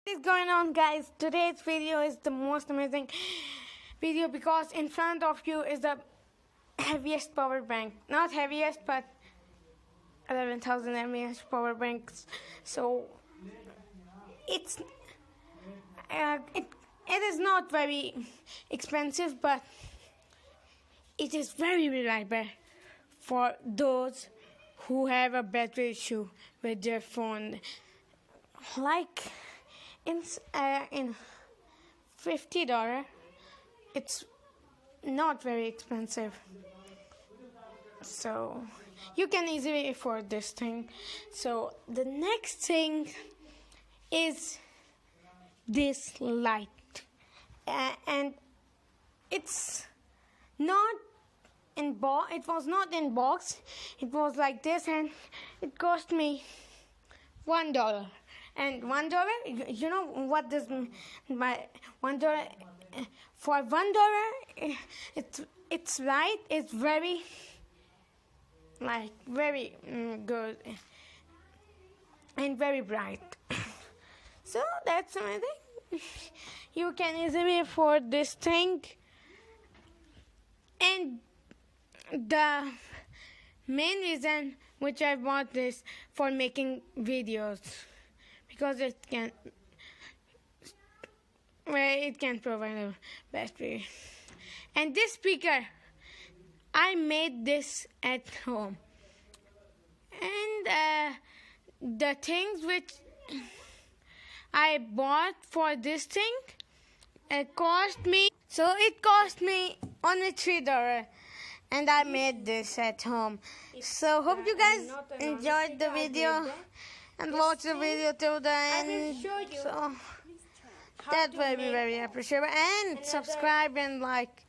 What is going on, guys? Today's video is the most amazing video because in front of you is the heaviest power bank. Not heaviest, but 11,000 mAh power banks. So it's it is not very expensive, but it is very reliable for those who have a battery issue with their phone. Like in $50, it's not very expensive, so you can easily afford this thing. So the next thing is this light, and it's not in box. It was not in box. It was like this, and it cost me $1. And $1, you know what this by $1 for $1, it's light. It's very good and very bright. So that's amazing. You can easily afford this thing, and the main reason which I bought this for making videos, because it can provide a battery. And this speaker, I made this at home, and the things which I bought for this thing, it cost me only $3, and I made this at home. So hope you guys enjoyed the video and watch the video till the end. So that will be very appreciable, and subscribe and like.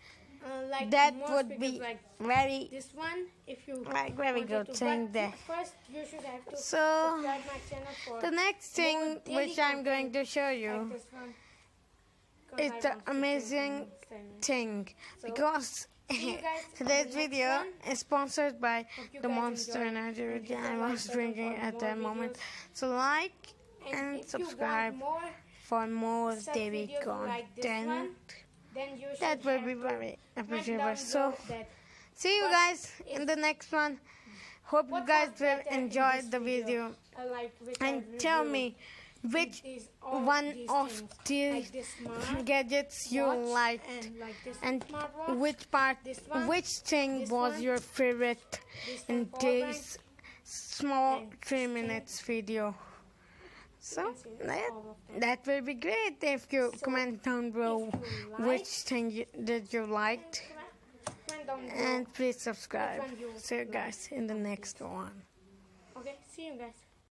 That would be very this one, if you very good thing there. First, you should have to So subscribe my channel for the next thing which I'm going to show you is the amazing thing, because today's video is sponsored by the Monster Energy which I was drinking at that moment. So like and subscribe for more TV content. That will be very appreciable. So see you guys in the next one. Hope you guys will enjoy the video, and tell me which one of these gadgets you liked, and which thing was your favorite in this small 3 minutes video. So that will be great if you comment down below which thing that you liked, and please subscribe. See you guys in the next one. Okay, see you guys.